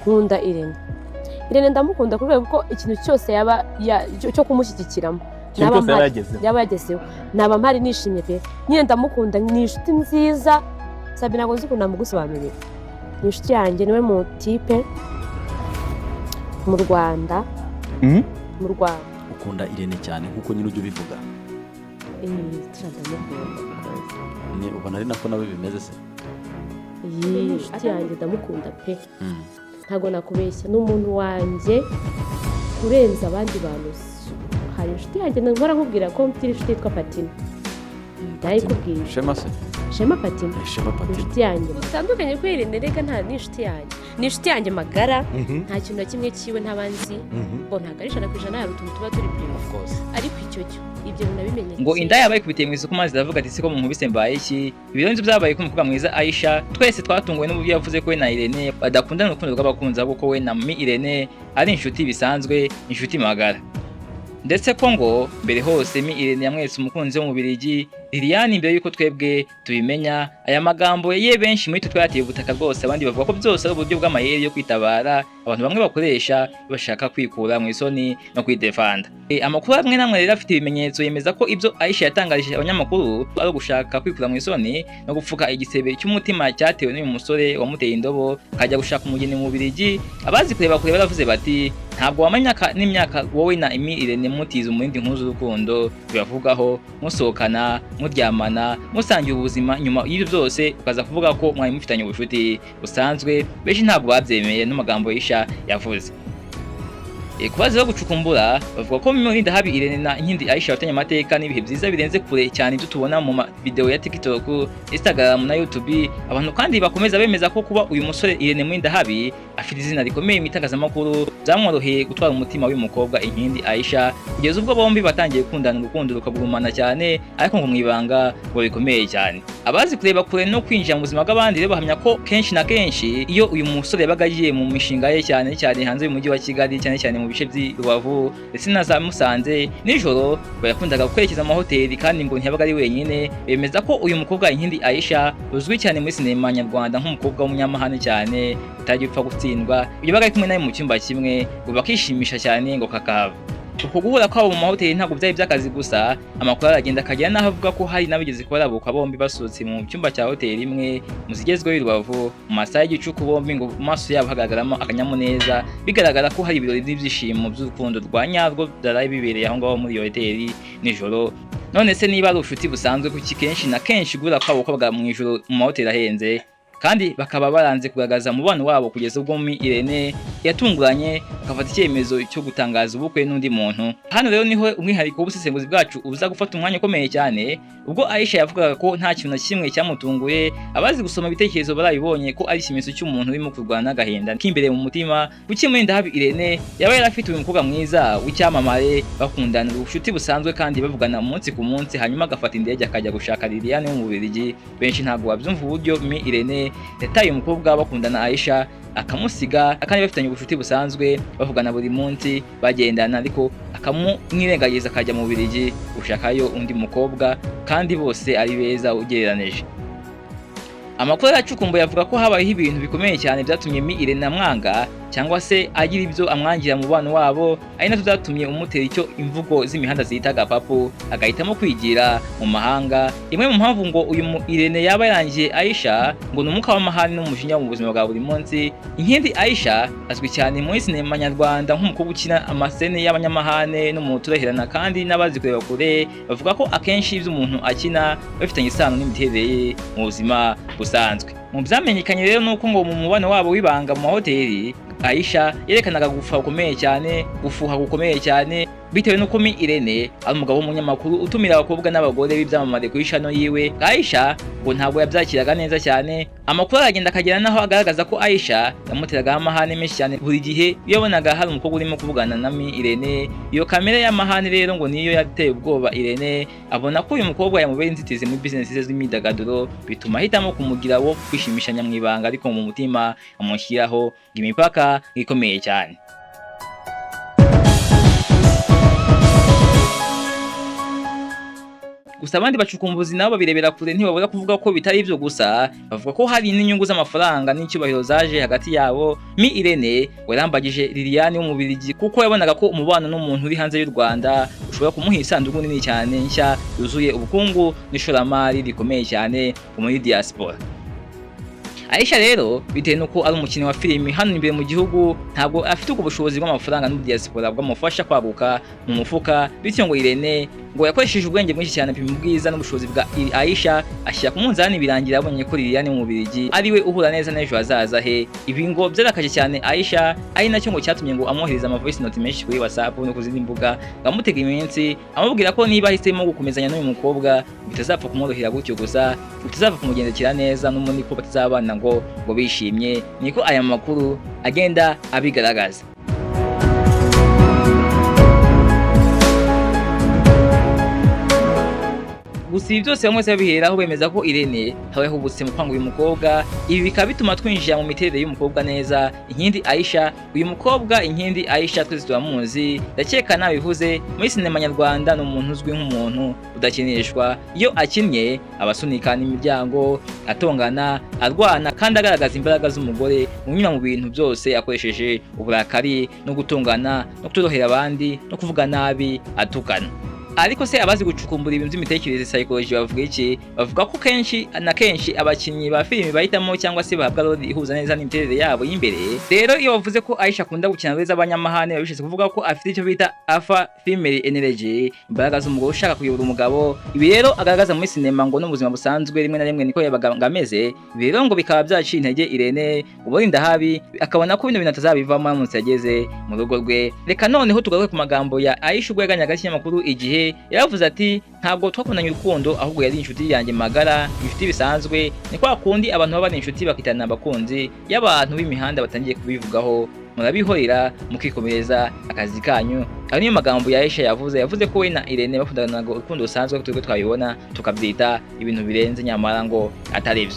nkunda Irene. Irene ndamukunda kubera ko ikintu cyose yaba cyo kumushyigikiramo yaba yagezeho naba mpari nishimye pe. Nyine ndamukunda, ni inshuti nziza. Sabi ntabwo nzi ukuntu namugusobanurira. Ni inshuti yanjye, niwe mu tipe mu Rwanda. Mu Rwanda ukunda Irene cyane nkuko nyine ujye ubivuga. Ni ubona ari nako nawe bimeze se? Inshuti yanjye ndamukunda pe. Ntago nakubeshya, n'umuntu wanjye kurenza abandi bantu. Hari inshuti yanjye nkora nkubwira ko mfite inshuti yitwa Patina. Ndayikubwira. Shema Patina. Inshuti yanjye bitandukanye ko Irene rega nta n'inshuti yanjye. Ni inshuti yanjye magara, nta kintu na kimwe kiwe ntabanzi. Bo ntago ari 100% hari utuntu tuba turi primo of course. Ariko icyo ibyo nabimenye. Ngo inda yabaye kubiteye mu isoko mazi ndavuga ati siko mu nkubise mbaye iki. Ibirimo byabaye ko umukobwa mwiza Aisha. Twese twatunguwe n'ubuvyo yavuze ko we na Irene badakundana n'urukundo rw'abakunzi abo ko we na Mie Irene ari inshuti bisanzwe, inshuti magara. Ndetse ko ngo mbere hose Mie Irene yamwetse umukunzi wo mu Muriyi Liliane imbere yuko twebwe tubimenya. Aya magambo ye benshi muri twateye ubutaka bwose, abandi bavuga ko byose ari uburyo bw'amayeri yo kwitabara abantu bamwe bakoresha bashaka kwikura mu isoni no kwidefanda. Amakuru amwe namwe rero afite ibimenyetso yemeza ko ibyo Aisha yatangarije abanyamakuru ari gushaka kwikura mu isoni no gupfuka igisebe cy'umutima cyatewe n'uyu musore wamuteye indobo akajya gushaka umugeni mu Muriyi. Abazi kureba kure baravuze bati ntabwo wamenya n'imyaka wowe na Mie Irene mutiza umurindi nkuzu urukundo bibavugaho musohokana muryamana musangiye ubuzima. Nyuma y'ibyo byose ukaza kuvuga ko mwari mufitanye ubushuti busanzwe, benshi ntabwo babyemeye n'amagambo Aisha yavuze. Kubaza yo gucukumbura bavuga ko Murindahabi Irene na Inkindi Aisha batanye amateka n'ibihe byiza birenze kure cyane ibyo tubona mu video ya TikTok, Instagram na YouTube. Abantu kandi bakomeza bemeza ko kuba uyu musore Irene Murindahabi afite izina rikomeye mu itangazamakuru byamworoheye gutwara umutima w'uyu mukobwa Inkindi Aisha, kugeza ubwo bombi batangiye gukundana urukundo rukagurumana cyane, ariko ngo mwibanga ngo bikomeye cyane. Abazi kureba kure no kwinjira mu buzima bw'abandi rero bahamya ko kenshi na kenshi iyo uyu musore yabaga agiye mu mishinga ye cyane cyane hanze y'umujyi wa Kigali, cyane cyane mu bice by'Irubavu ndetse na za Musanze, nijoro bayakundaga kwerekeza mu hoteli kandi ngo ntiyabaga ari wenyine. Bemeza ko uyu mukobwa Inkindi Aisha uzwi cyane muri sinema nyarwanda nk'umukobwa w'umunyamahane cyane utagipfa gutsindwa. Ibyo baga kumwe nawe mu cyumba kimwe ngo bakishimisha cyane ngo kakava. Uko guhura kwabo mu mahoteli ntabwo byari by'akazi gusa, amakuru aragenda akagera n'aho avuga ko hari n'abigeze kubabuka bombi basohotse mu cyumba cya hoteli imwe mu zigezweho y'Irubavu mu masaha y'igicuku, bombi ngo mu maso yabo hagaragaramo akanyamuneza, bigaragara ko hari ibirori n'ibyishimo by'urukundo rwa nyarwo byari bibereye aho ngaho muri iyo hoteli nijoro. None se niba ari ubushuti busanzwe kuki kenshi na kenshi guhura kwabo kwabaga mu ijoro mu mahoteli ahenze, kandi bakaba baranze kugaragaza umubano wabo kugeza ubwo Mie Irene yatunguranye akafata icyemezo cyo gutangaza ubukwe n'undi muntu. Hano rero niho umwihariko w'ubusesenguzi bwacu uza gufata umwanya ukomeye cyane, ubwo Aisha yavugaga ko nta kintu na kimwe cyamutunguye. Abazi gusoma ibitekerezo barabibonye ko ari ikimenyetso cy'umuntu urimo kurwana n'agahinda k'imbere mu mutima. Kuki Murindahabi Irene yaba yarafite uyu mukobwa mwiza w'icyamamare, bakundana ubushuti busanzwe kandi bavugana umunsi ku munsi, hanyuma agafata indege akajya gushaka Liliane wo mu Muriyi. Benshi ntabwo babyumva uburyo Mie Irene yataye umukobwa bakundana Aisha akamusiga, akandi bafitanye ubushuti busanzwe bavugana buri munsi bagendana, ariko akamwirengagiza akajya mu Muriyi gushakayo undi mukobwa kandi bose ari beza ugereranije. Amakuru yacukumbuye avuga ko habayeho ibintu bikomeye cyane byatumye Mie Irene amwanga cyangwa se agira ibyo amwangira mu bana wabo, ari nacyo byatumye umutera icyo imvugo z'imihanda zitaga papu agahitamo kwigira mu mahanga. Imwe mu mpamvu ngo uyu Irene yaba yarangiye Aisha ngo ni umwuka w'amahane n'umujinya mu buzima bwa buri munsi. Inkindi Aisha azwi cyane muri sinema nyarwanda nk'umukobwa ukina amasene y'abanyamahane n'umuntu turahirana, kandi n'abazi kureba kure bavuga ko akenshi ibyo umuntu akina bafitanye isano n'imiterere ye mu buzima busanzwe. Mu byamenyekanye rero nuko ngo mu mubano wabo wibanga mu mahoteli Aisha yerekanaga gufuha gukomeye cyane bitewe nuko Mie Irene ari umugabo w'umunyamakuru utumira abakobwa n'abagore b'ibyamamare kuri channel yiwe. Aisha ngo ntabwo yabyakiraga neza cyane. Amakuru aragenda akagera naho agaragaza ko Aisha yamuteraga amahane menshi cyane buri gihe yabonaga hari umukobwa urimo kuvugana na Mie Irene. Iyo kamera y'amahane rero ngo niyo yateye ubwoba Irene, abona ko uyu mukobwa yamubera inzitizi muri business ze z'imyidagaduro, bituma ahitamo kumugira wo kwishimisha nyamwibanga, ariko mu mutima amushyiraho imipaka ikomeye cyane. Gusa abandi bacukumbuzi nabo babirebera kure ntibabura kuvuga ko bitari ivyo gusa, bavuga ko hari n'inyungu z'amafaranga n'icyubahiro zaje hagati yabo. Mie Irene warambagije Liliane w'umubirigi kuko yabonaga ko umubano n'umuntu uri hanze y'u Rwanda ushobora kumuha isanduku nini cyane nshya yuzuye ubukungu n'ishoramari rikomeye cyane muri diaspora. Aisha rero bitewe nuko ari umukinnyi wa filimi hano imbere mu gihugu, ntabwo afite ubwo bushobozi bw'amafaranga n'ubu diaspora bwamufasha kwaguka mu mufuka, bityo ngo Irene ngo yakoresheje ubwenge bwinshi cyane apima ubwiza n'ubushobozi bwa Aisha, ashyira ku munzani birangira abonye ko Liliane mu Bubiligi ariwe uhura neza n'ejo hazaza he. Ibi ngo byarakaje cyane Aisha, ari nacyo ngo cyatumye ngo amwohereza ama voice note menshi kuri WhatsApp no ku zindi mbuga, ngamutega iminsi amubwira ko niba ahisemo gukomezanya n'uyu mukobwa bitazapfa kumworohera gutyo gusa, bitazapfa kumugendekera neza n'umuntu ko batazabana ngo bishimye. Niko aya makuru agenda abigaragaza. Gusa ibi byose bamwe babiheraho bemeza ko Irene haweho ubutse mu kwanga uyu mukobwa. Ibi bikaba bituma twinjira mu miterere y'umukobwa neza. Inkindi Aisha, uyu mukobwa Inkindi Aisha twese turamuzi, ndakeka nabivuze muri sinema nyarwanda ni umuntu uzwi nk'umuntu udakinishwa. Iyo akinnye abasunikana imiryango, atongana, arwana kandi agaragaza imbaraga z'umugore mu bintu byose akoresheje uburakari no gutongana no kutorohera abandi no kuvuga nabi atukana. Ariko se abazi gucukumbura ibintu by'imitekerereze psychology bavuga iki? Bavuga ko kenshi na kenshi abakinnyi ba filimi bahitamo cyangwa se bahabwa role ihuza neza n'imiterere yabo y'imbere. Rero iyo bavuze ko Aisha akunda gukina role z'abanyamahane, babishyize kuvuga ko afite icyo bita alpha female energy, imbaraga z'umugore ushaka kuyobora umugabo. Ibi rero agaragaza muri sinema ngo n'ubuzima busanzwe rimwe na rimwe niko yabaga ameze. Ibi rero ngo bikaba byaciye intege Irene Murindahabi, akabona ko bino bintu atazabivamo aramutse ageze mu rugo rwe. Reka noneho tugaruke ku magambo ya Aisha ubwo yaganyaga n'ikinyamakuru Igihe. Yaravuze ati ntabwo twakundanye urukundo, ahubwo yari inshuti yanjye magara, inshuti bisanzwe. Ni kwa kundi abantu baba ari inshuti bakitana abakunzi y'abantu b'imihanda batangiye kubivugaho, murabihorera mukikomereza akazi kanyu. Ayo niyo magambo ya Aisha yavuze ko we na Irene bakundanaga urukundo rusanzwe, twebwe twabibona tukabyita ibintu birenze, nyamara ngo atari byo.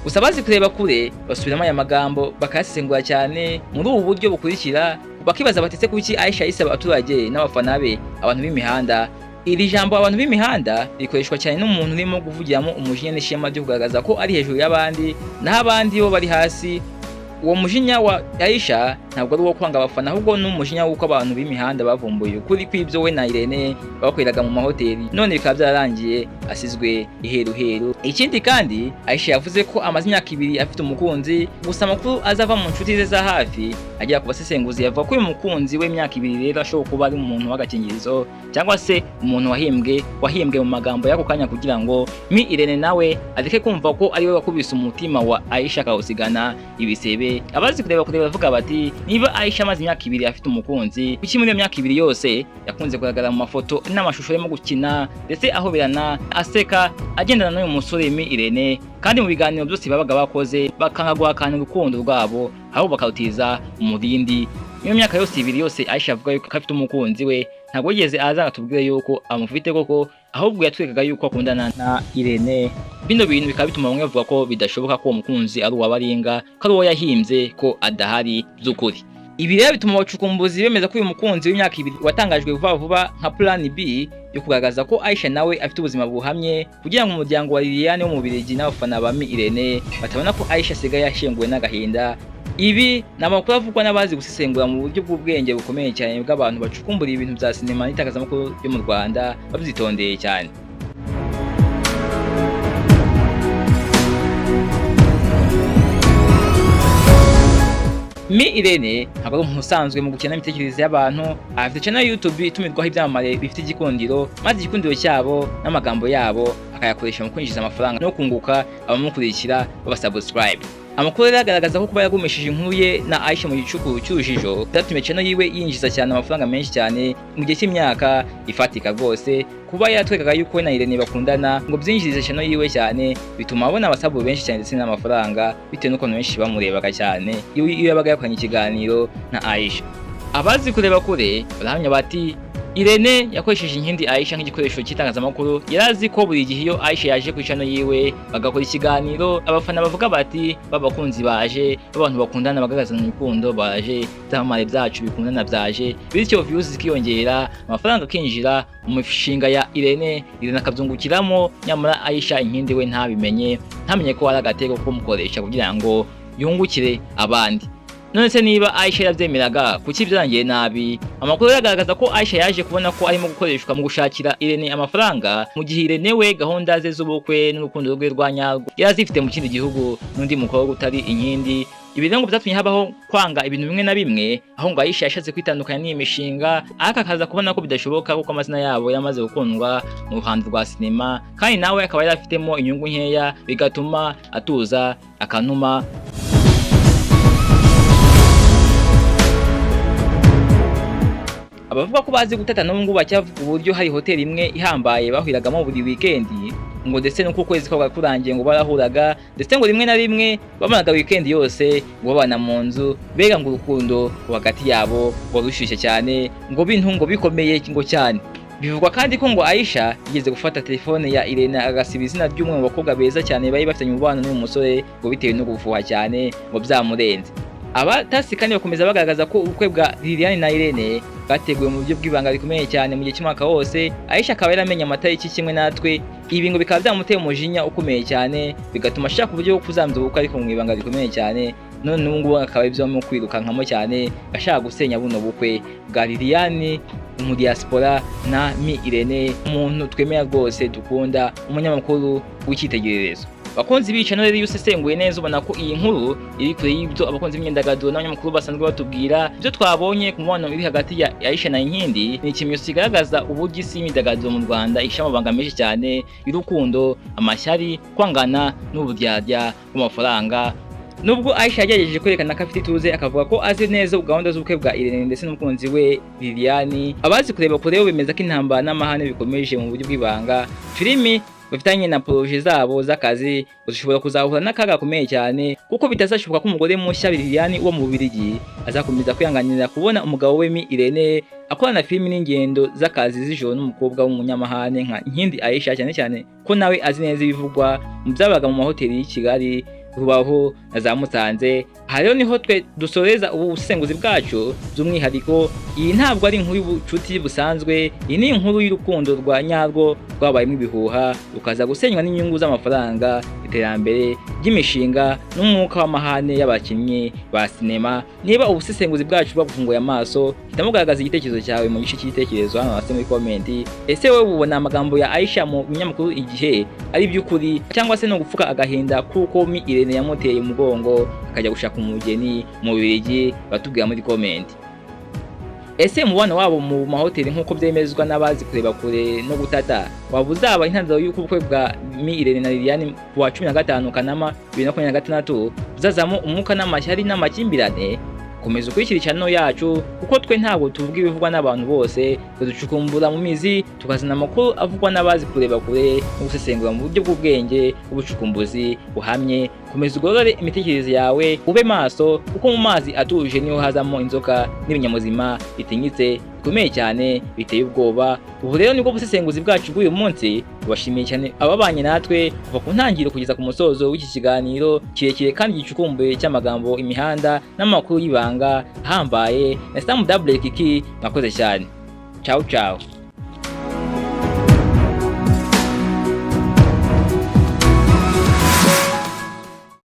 Gusa bazi kureba kure basubiramo aya magambo bakayasesengura cyane muri ubu buryo bukurikira, bakibaza batetse kuki Aisha yisaba abaturage n'abafana be abantu b'imihanda. Iri jambo abantu b'imihanda rikoreshwa cyane n'umuntu urimo kuvugiramo umujinya n'ishema ryo kugaragaza ko ari hejuru y'abandi naho abandi bo bari hasi. Uwo mujinya wa Aisha ntabwo ari uwo kwanga abafana, ahubwo n'umujinya w'uko abantu b'imihanda bavumbuye ukuri kw'ibyo we na Irene bakoreraga mu mahoteli, none bikaba byararangiye asizwe iheruheru. Ikindi kandi Aisha yavuze ko amaze imyaka 2 afite umukunzi, gusa amakuru azava mu nshuti ze za hafi agera ku basesenguzi yavuga ko uyu mukunzi we imyaka 2 rero ashobora kuba ari umuntu w'agakingirizo cyangwa se umuntu wahimbwe mu magambo y'ako kanya kugira ngo Mie Irene nawe areke kumva ko ari we wakubise umutima wa Aisha akawusigana ibisebe. Abazi kureba bavuga bati niba Aisha amaze imyaka 2 afite umukunzi, kuki muri iyo myaka 2 yose yakunze kugaragara mu mafoto n'amashusho arimo gukina ndetse ahoberana aseka agendana n'uyu musore Mie Irene, kandi mu biganiro byose babaga bakoze bakanga guhakana urukundo rwabo ahubwo bakawutiza umurindi. Iyo myaka yose 2 yose Aisha avuga yuko afite umukunzi we, ntabwo yigeze aza atubwire yuko amufite koko, ahubwo yatwekaga yuko akundana na Irene. Bino bintu bikaba bituma bamwe bavuga ko bidashoboka ko umukunzi ari uwabaringa, ko ari uwo yahimbye, ko adahari by'ukuri. Ibi rero bituma abacukumbuzi bemeza ko uyu mukunzi w'imyaka 2 watangajwe vuba nka plan B yo kugaragaza ko Aisha nawe afite ubuzima buhamye, kugira ngo umuryango wa Liliane wo mu Bubiligi n'abafana ba Mie Irene batabona ko Aisha asigaye yashenguwe n'agahinda. Ibi ni amakuru avugwa n'abazi gusesengura mu buryo bw'ubwenge bukomeye cyane bw'abantu bacukumbura ibintu bya sinema n'itangazamakuru byo mu Rwanda babyitondeye cyane. Mie Irene ntabwo ari umuntu usanzwe mu gukina imitekerereze y'abantu. Afite channel ya YouTube itumirwaho ibyamamare bifite igikundiro, maze igikundiro cyabo n'amagambo yabo akayakoresha mu kwinjiza amafaranga no kunguka abamukurikira babasubscribe. Amakuru rero agaragaza ko kuba yagumishije inkuru ye na Aisha mu gicuku cy'urujijo byatumye channel yiwe yinjiza cyane amafaranga menshi cyane mu gihe cy'imyaka ifatika rwose. Kuba yatwekaga yuko we na Irene bakundana ngo byinjirize channel yiwe cyane, bituma abona abasabu benshi cyane ndetse n'amafaranga bitewe n'uko benshi bamurebaga cyane iyo yabaga yakoranye ikiganiro na Aisha. Abazi kureba kure barahamya bati Irene yakoresheje Inkindi Aisha nk'igikoresho cy'itangazamakuru. Yarazi ko buri gihe iyo Aisha yaje ku channel yiwe bagakora ikiganiro, abafana bavuga bati babakunzi baje, abantu bakundana bagaragaza urukundo baje, zamare byacu bikundana byaje, bityo views zikiyongera, amafaranga akinjira mu mishinga ya Irene akabyungukiramo. Nyamara Aisha Inkindi we ntabimenye, ntamenye ko ari agatego ko mukoresha kugira ngo yungukire abandi. None se niba Aisha yabyemeraga kuki byarangiye nabi? Amakuru yagaragaza ko Aisha yaje kubona ko arimo gukoreshwa mu gushakira Irene amafaranga, mu gihe Irene we gahunda ze z'ubukwe n'urukundo rwe rwa nyarwo yarazifite mu kindi gihugu n'undi mukobwa utari Inkindi. Ibi rero ngo byatumye habaho kwanga ibintu bimwe na bimwe, aho ngo Aisha yashatse kwitandukanya n'iyi mishinga, ariko akaza kubona ko bidashoboka kuko amazina yabo yamaze gukundwa mu ruhando rwa sinema, kandi nawe akaba yari afitemo inyungu nkeya, bigatuma atuza akanuma. Abavuga ko bazi gutata n'ubungu bacyavuga uburyo hari hoteli imwe ihambaye bahwiragamo buri weekendi, ngo ndetse no kukwezi kwa kurangiye ngo barahuraga, ndetse ngo rimwe na rimwe bamaraga weekendi yose ngo babana mu nzu, bega ngo urukundo hagati yabo ngo rushyushye cyane, ngo bintu ngo bikomeye ngo cyane. Bivugwa kandi ko ngo Aisha yigeze gufata telefone ya Irene agasiba izina ry'umwe mu bakobwa beza cyane bari bafitanye umubano n'uyu musore, ngo bitewe no gufuha cyane ngo byamurenze. Abatasi kandi bakomeza bagaragaza ko ubukwe bwa Liliane na Irene bateguwe mu buryo bw'ibanga rikomeye cyane mu gihe cy'umwaka wose. Aisha akaba yaramenye amatariki kimwe natwe, ibi ngo bikaba byamuteye umujinya ukomeye cyane, bigatuma ashaka uburyo bwo kuzamza ubukwe ariko mu ibanga rikomeye cyane. None ubu ngubu akaba ibyo mu kwirukankamo cyane, ashaka gusenya buno bukwe bwa Liliane mu diaspora na Mie Irene, umuntu twemera rwose dukunda, umunyamakuru w'icyitegererezo. Bakunzi bica no rero usesenguye neza ubona ko iyi nkuru iri kure y'ibyo abakunzi b'imyidagaduro n'abanyamakuru basanzwe batubwira. Ibyo twabonye ku mubano uri hagati ya Aisha na Inkindi ni ikimenyetso kigaragaza uburyo isi y'imyidagaduro mu Rwanda isha amabanga menshi cyane y'urukundo, amashyari, kwangana n'uburyarya bw'amafaranga. Nubwo Aisha yagerageje kwerekana ko afite ituze, akavuga ko azi neza gahunda z'ubukwe bwa Irene ndetse n'umukunzi we Liliane, abazi kureba kure bemeza ko intambara n'amahane bikomeje mu buryo bw'ibanga. Filimi bafitanye na proje zabo z'akazi ushobora kuzahura n'akaga gakomeye cyane, kuko bitazashoboka ko umugore mushya Liliane wo mu Bubiligi azakomeza kwihanganira kubona umugabo we Mie Irene akorana filimi n'ingendo z'akazi z'ijoro n'umukobwa w'umunyamahane nka Inkindi Aisha, cyane cyane ko nawe azi neza ibivugwa mu byabaga mu mahoteli y'i Kigali, Rubaho na za Musanze. Aha rero niho twe dusoreza ubu busenguzi bwacu by'umwihariko. Iyi ntabwo ari inkuru y'ubucuti busanzwe, iyi ni inkuru y'urukundo rwa nyarwo rwabayemo ibihuha, rukaza gusenywa n'inyungu z'amafaranga, iterambere ry'imishinga n'umwuka w'amahane y'abakinnyi ba sinema. Niba ubusesenguzi bwacu bwagufunguye amaso, hitamo kugaragaza igitekerezo cyawe mu gice cy'igitekerezo hano hasi muri komenti. Ese wowe ubona amagambo ya Aisha mu binyamakuru igihe ari by'ukuri, cyangwa se no gupfuka agahinda kuko Mie Irene yamuteye umugongo akajya gushaka umugeni mu Bubiligi? Batubwira muri komenti. Ese mubano wabo mu mahoteli nk'uko byemezwa n'abazi kureba kure no gutata, waba uzaba intandaro y'uko ubukwe bwa Mie Irene na Liliane ku wa 15 Kanama 2026 buzazamo umwuka n'amashyari n'amakimbirane? Komeza ukurikira channel yacu, kuko twe ntabwo tuvuga ibivugwa n'abantu bose, ducukumbura mu mizi tukazana amakuru avugwa n'abazi kureba kure no gusesengura mu buryo bw'ubwenge, ubucukumbuzi buhamye. Komeza ugorore imitekerereze yawe, ube maso, kuko mu mazi atuje niho hazamo inzoka n'ibinyamuzima bitinyitse bikomeye cyane biteye ubwoba. Ubu rero nibwo busesenguzi bwacu bw'uyu munsi. Tubashimiye cyane ababanye natwe kuva ku ntangiriro kugeza ku musozo w'iki kiganiro kirekire kandi gicukumbuye cy'amagambo, imihanda n'amakuru y'ibanga ahambaye na Sam Dabble. Mwakoze cyane. Ciao ciao.